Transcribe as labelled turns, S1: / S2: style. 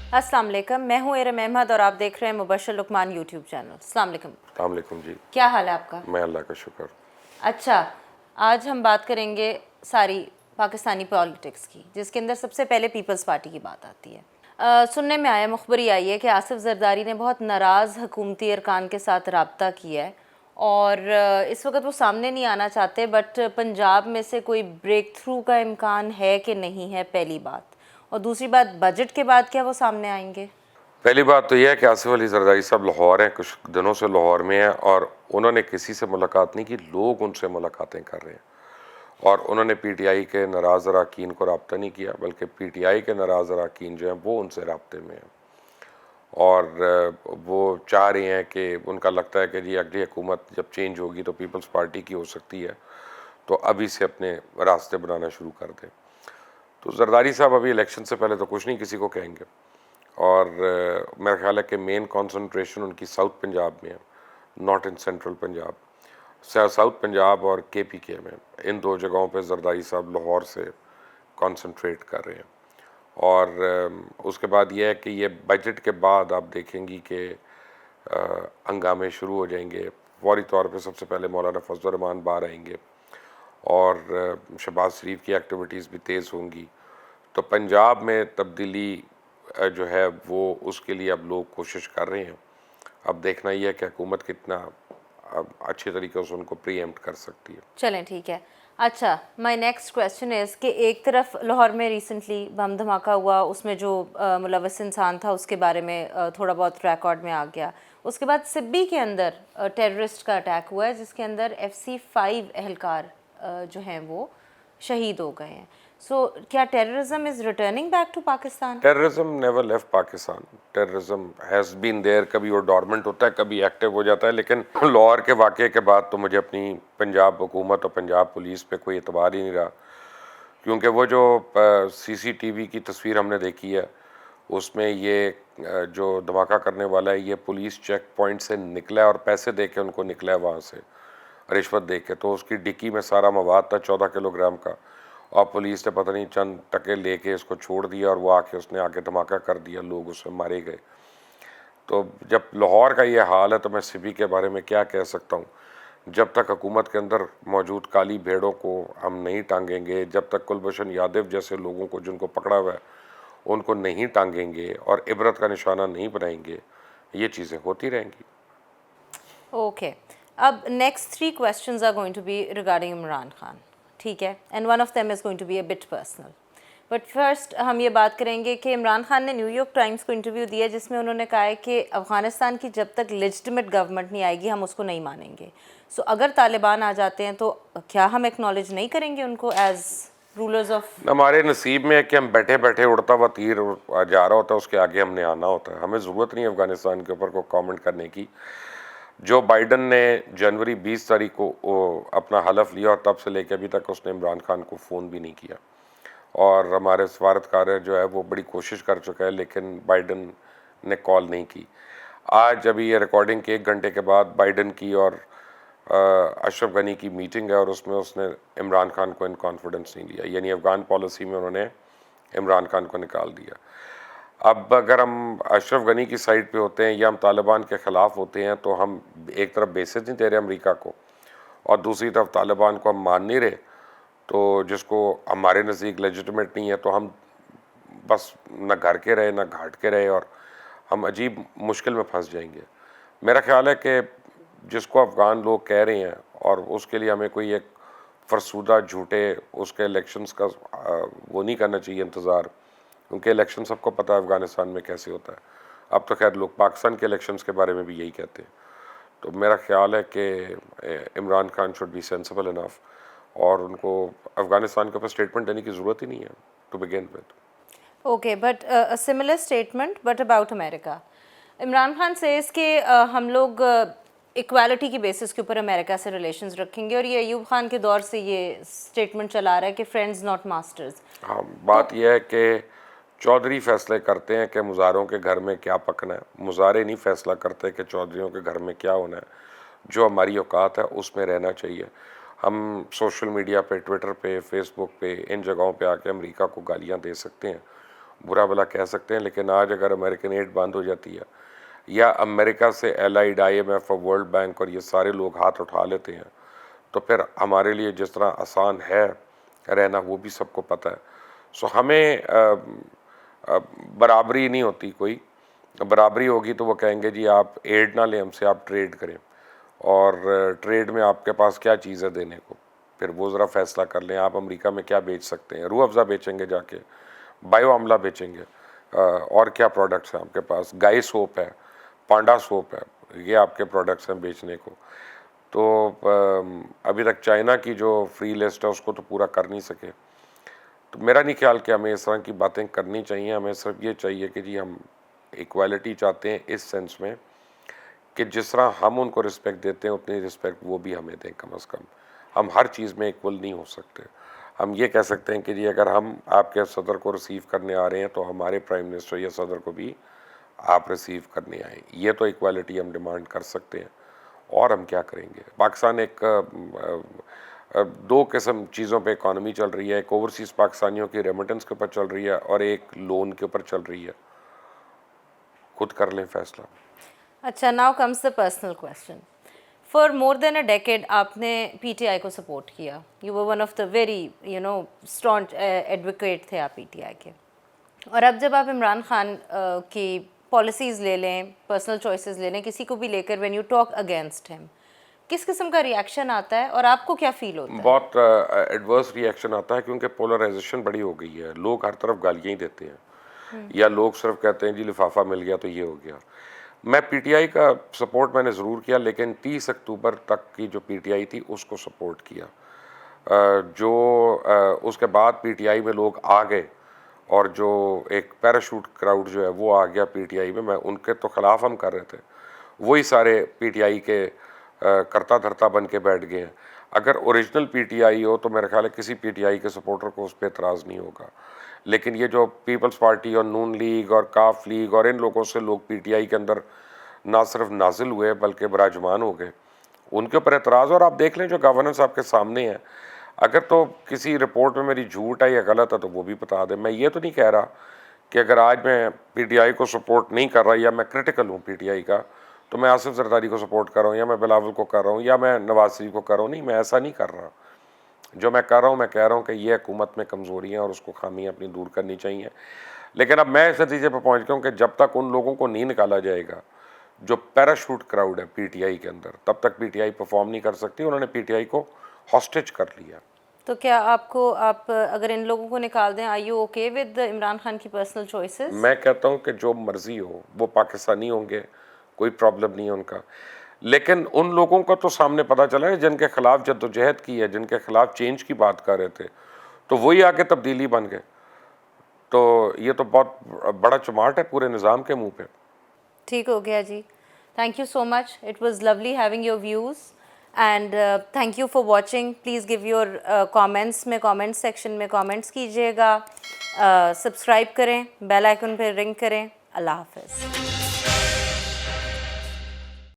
S1: अस्सलाम वालेकुम, मैं हूँ एरम अहमद और आप देख रहे हैं मुबशर लुकमान यूट्यूब चैनल। अस्सलाम वालेकुम।
S2: अस्सलाम वालेकुम जी।
S1: क्या हाल है आपका?
S2: मैं अल्लाह का शुक्र।
S1: अच्छा, आज हम बात करेंगे सारी पाकिस्तानी पॉलिटिक्स की, जिसके अंदर सबसे पहले पीपल्स पार्टी की बात आती है। सुनने में आया, मुखबरी आई है कि आसिफ जरदारी ने बहुत नाराज़ हुकूमती अरकान के साथ रब्ता किया है और इस वक्त वो सामने नहीं आना चाहते, बट पंजाब में से कोई ब्रेक थ्रू का इम्कान है कि नहीं है, पहली बात। और दूसरी बात, बजट के बाद क्या वो सामने आएंगे?
S2: पहली बात तो यह है कि आसिफ अली जरदारी साहब लाहौर हैं, कुछ दिनों से लाहौर में हैं और उन्होंने किसी से मुलाकात नहीं की, लोग उनसे मुलाकातें कर रहे हैं। और उन्होंने पीटीआई के नाराज़ अरकान को रब्ता नहीं किया, बल्कि पीटीआई के नाराज़ अरकान जो हैं वो उनसे रब्ते में हैं और वो चाह रहे हैं कि उनका लगता है कि जी अगली हुकूमत जब चेंज होगी तो पीपल्स पार्टी की हो सकती है, तो अभी से अपने रास्ते बनाना शुरू कर दें। तो जरदारी साहब अभी इलेक्शन से पहले तो कुछ नहीं किसी को कहेंगे और मेरा ख्याल है कि मेन कंसंट्रेशन उनकी साउथ पंजाब में है, not in central Punjab. South Punjab और केपीके में, इन दो जगहों पे जरदारी साहब लाहौर से कंसंट्रेट कर रहे हैं। और उसके बाद यह है कि ये बजट के बाद आप देखेंगी कि हंगामे शुरू हो जाएंगे। फौरी तौर पे सबसे पहले मौलाना फजल रहमान बाहर आएंगे और शहबाज शरीफ की एक्टिविटीज़ भी तेज़ होंगी। तो पंजाब में तब्दीली जो है वो उसके लिए अब लोग कोशिश कर रहे हैं। अब देखना ये है कि हुकूमत कितना अब अच्छे तरीके से उनको प्रीएम्प्ट कर सकती है।
S1: चलें, ठीक है। अच्छा, माय नेक्स्ट क्वेश्चन इज़ कि एक तरफ लाहौर में रिसेंटली बम धमाका हुआ, उसमें जो मुलव्वस इंसान था उसके बारे में थोड़ा बहुत रिकॉर्ड में आ गया। उसके बाद सिब्बी के अंदर टेररिस्ट का अटैक हुआ है, जिसके अंदर FC5 एहलकार जो हैं वो शहीद हो गए हैं। सो क्या terrorism is returning back to Pakistan?
S2: Terrorism never left Pakistan. Terrorism has been there. कभी वो डॉर्मेंट होता है, कभी एक्टिव हो जाता है, लेकिन लाहौर के वाक़े के बाद तो मुझे अपनी पंजाब हुकूमत और पंजाब पुलिस पे कोई एतबार ही नहीं रहा, क्योंकि वो जो CCTV की तस्वीर हमने देखी है उसमें ये जो धमाका करने वाला है ये पुलिस चेक पॉइंट से निकला है और पैसे दे के उनको निकला है वहाँ से, रिश्वत दे के। तो उसकी डिक्की में सारा मवाद था 14 किलोग्राम का, और पुलिस ने पता नहीं चंद टके लेके इसको छोड़ दिया और वो उसने आके धमाका कर दिया, लोग उसमें मारे गए। तो जब लाहौर का ये हाल है तो मैं सिबी के बारे में क्या कह सकता हूँ। जब तक हुकूमत के अंदर मौजूद काली भेड़ों को हम नहीं टांगेंगे, जब तक कुलभूषण यादव जैसे लोगों को जिनको पकड़ा हुआ है उनको नहीं टांगेंगे और इबरत का निशाना नहीं बनाएंगे, ये चीज़ें होती रहेंगी।
S1: ओके, अब next 3 questions are going to be regarding Imran Khan, ठीक है, and one of them is going to be a bit personal. But first हम ये बात करेंगे कि इमरान खान ने न्यूयॉर्क टाइम्स को इंटरव्यू दिया, जिसमें उन्होंने कहा है कि अफ़गानिस्तान की जब तक लेजिटिमेट गवर्नमेंट नहीं आएगी हम उसको नहीं मानेंगे। सो अगर तालिबान आ जाते हैं तो क्या हम एक्नॉलेज नहीं करेंगे उनको एज रूलर्स ऑफ?
S2: हमारे नसीब में है कि हम बैठे बैठे उड़ता हुआ तीर जा रहा होता है, उसके आगे हमने आना होता है। हमें ज़रूरत नहीं है अफ़गानिस्तान के ऊपर को कमेंट करने की। जो बाइडन ने जनवरी 20 तारीख को अपना हलफ लिया और तब से लेकर अभी तक उसने इमरान खान को फ़ोन भी नहीं किया, और हमारे सफारतकार जो है वो बड़ी कोशिश कर चुका है, लेकिन बाइडन ने कॉल नहीं की। आज अभी ये रिकॉर्डिंग के 1 घंटे के बाद बाइडन की और अशरफ गनी की मीटिंग है और उसमें उसने इमरान खान को इन कॉन्फिडेंस नहीं लिया, यानी अफ़गान पॉलिसी में उन्होंने इमरान खान को निकाल दिया। अब अगर हम अशरफ गनी की साइड पे होते हैं या हम तालिबान के ख़िलाफ़ होते हैं तो हम एक तरफ बेसेस नहीं दे रहे अमेरिका को और दूसरी तरफ तालिबान को हम मान नहीं रहे, तो जिसको हमारे नज़दीक लेजिटिमेट नहीं है, तो हम बस न घर के रहे न घाट के रहे और हम अजीब मुश्किल में फंस जाएंगे। मेरा ख्याल है कि जिसको अफ़गान लोग कह रहे हैं और उसके लिए हमें कोई एक फरसूदा झूठे उसके इलेक्शंस का वो नहीं करना चाहिए इंतज़ार, क्योंकि इलेक्शन सबको पता है अफ़गानिस्तान में कैसे होता है। अब तो खैर लोग पाकिस्तान के इलेक्शंस के बारे में भी यही कहते हैं। तो मेरा ख्याल है कि Imran Khan should be sensible enough और उनको अफ़गानिस्तान के ऊपर स्टेटमेंट देने की ज़रूरत ही नहीं है to begin with.
S1: Okay, but a similar statement but about America. Imran Khan says कि हम लोग इक्वालिटी की बेसिस के ऊपर अमेरिका से रिलेशंस रखेंगे, और ये अयूब खान के दौर से ये स्टेटमेंट चला रहा है कि फ्रेंड्स नॉट मास्टर्स।
S2: हाँ, बात यह है कि चौधरी फैसले करते हैं कि मुज़ारों के घर में क्या पकना है, मुज़ारे नहीं फैसला करते कि चौधरीयों के घर में क्या होना है। जो हमारी औकात है उसमें रहना चाहिए। हम सोशल मीडिया पे, ट्विटर पे, फेसबुक पे, इन जगहों पे आके अमेरिका को गालियाँ दे सकते हैं برا بلا کہہ سکتے ہیں، لیکن آج اگر امریکن ایڈ بند ہو جاتی ہے یا امریکہ سے ایلائڈ IMF اور ورلڈ بینک اور یہ سارے لوگ ہاتھ اٹھا لیتے ہیں تو پھر ہمارے لیے جس طرح آسان ہے رہنا وہ بھی سب کو پتہ ہے. سو ہمیں برابری نہیں ہوتی کوئی. برابری ہوگی تو وہ کہیں گے جی آپ ایڈ نہ لیں ہم سے، آپ ٹریڈ کریں، اور ٹریڈ میں آپ کے پاس کیا چیز ہے دینے کو، پھر وہ ذرا فیصلہ کر لیں. آپ امریکہ میں کیا بیچ سکتے ہیں؟ روح افزا بیچیں گے جا کے، بایو آملہ بیچیں گے، اور کیا پروڈکٹس ہیں آپ کے پاس؟ گائے سوپ ہے، پانڈا سوپ ہے، یہ آپ کے پروڈکٹس ہیں بیچنے کو. تو ابھی تک چائنا کی جو فری لسٹ ہے اس کو تو پورا کر نہیں سکے. تو میرا نہیں خیال کہ ہمیں اس طرح کی باتیں کرنی چاہیے. ہمیں صرف یہ چاہیے کہ جی ہم ایکویلٹی چاہتے ہیں اس سینس میں کہ جس طرح ہم ان کو رسپیکٹ دیتے ہیں اتنی رسپیکٹ وہ بھی ہمیں دیں کم از کم. ہم ہر چیز میں ایکول نہیں ہو سکتے. ہم یہ کہہ سکتے ہیں کہ جی اگر ہم آپ کے صدر کو ریسیو کرنے آ رہے ہیں تو ہمارے پرائم منسٹر یا صدر کو بھی آپ ریسیو کرنے آئیں. یہ تو ایکویلٹی ہم ڈیمانڈ کر سکتے ہیں. اور ہم کیا کریں گے؟ پاکستان ایک دو قسم چیزوں پہ اکانومی چل رہی ہے. ایک اوورسیز پاکستانیوں کی ریمیٹنس کے اوپر چل رہی ہے اور ایک لون کے اوپر چل رہی ہے. خود کر لیں فیصلہ.
S1: اچھا، now comes the personal question. For more than a decade آپ نے PTI کو سپورٹ کیا. You were one of the very strong advocate تھے آپ PTI کے. اور اب جب آپ عمران خان کی پالیسیز لے لیں، پرسنل چوائسیز لے لیں، کسی کو بھی لے کر وین یو ٹاک اگینسٹ ہم، کس قسم کا ریئیکشن آتا ہے اور آپ کو کیا فیل ہوتا ہے؟
S2: بہت ایڈورس ریئیکشن آتا ہے کیونکہ پولرائزیشن بڑی ہو گئی ہے. لوگ ہر طرف گالیاں ہی دیتے ہیں یا لوگ صرف کہتے ہیں جی لفافہ مل گیا تو یہ ہو گیا. میں PTI کا سپورٹ میں نے ضرور کیا، لیکن 30 اکتوبر تک کی جو PTI تھی اس کو سپورٹ کیا. جو اس کے بعد PTI میں لوگ آ گئے اور جو ایک پیراشوٹ کراؤڈ جو ہے وہ آ گیا PTI میں ان کے تو خلاف ہم کر رہے تھے. وہی سارے PTI کے کرتا دھرتا بن کے بیٹھ گئے ہیں. اگر اوریجنل PTI ہو تو میرا خیال ہے کسی PTI کے سپورٹر کو اس پہ اعتراض نہیں ہوگا. لیکن یہ جو پیپلز پارٹی اور نون لیگ اور کاف لیگ اور ان لوگوں سے لوگ PTI کے اندر نہ صرف نازل ہوئے بلکہ براجمان ہو گئے، ان کے اوپر اعتراض. اور آپ دیکھ لیں جو گورننس آپ کے سامنے ہے، اگر تو کسی رپورٹ میں میری جھوٹ ہے یا غلط ہے تو وہ بھی بتا دیں. میں یہ تو نہیں کہہ رہا کہ اگر آج میں PTI کو سپورٹ نہیں کر رہا یا میں کرٹیکل ہوں PTI کا تو میں آصف زرداری کو سپورٹ کر رہا ہوں یا میں بلاول کو کر رہا ہوں یا میں نواز شریف کو کر رہا ہوں. نہیں، میں ایسا نہیں کر رہا. جو میں کر رہا ہوں میں کہہ رہا ہوں کہ یہ حکومت میں کمزوری ہیں اور اس کو خامیاں اپنی دور کرنی چاہیے. لیکن اب میں اس نتیجے پہ پہنچ گیا ہوں کہ جب تک ان لوگوں کو نہیں نکالا جائے گا جو پیراشوٹ کراؤڈ ہے PTI کے اندر، تب تک PTI پرفارم نہیں کر سکتی. انہوں نے PTI کو ہاسٹیج کر لیا.
S1: تو کیا آپ اگر ان لوگوں کو نکال دیں، are you okay with Imran Khan کی پرسنل چوائسیز؟
S2: میں کہتا ہوں کہ جو مرضی ہو، وہ پاکستانی ہوں گے، کوئی پرابلم نہیں ہے ان کا. لیکن ان لوگوں کو تو سامنے پتہ چلا ہے جن کے خلاف جدوجہد کی ہے، جن کے خلاف چینج کی بات کر رہے تھے، تو وہی آ کے تبدیلی بن گئے. تو یہ تو بہت بڑا چماٹ ہے پورے نظام کے منہ پہ.
S1: ٹھیک ہو گیا جی. Thank you so much. It was lovely having your views and thank you for watching. Please give your comments میں کامنٹ سیکشن میں کامنٹس کیجیے گا. سبسکرائب کریں، بیل آئیکن پہ رنگ کریں. اللہ حافظ.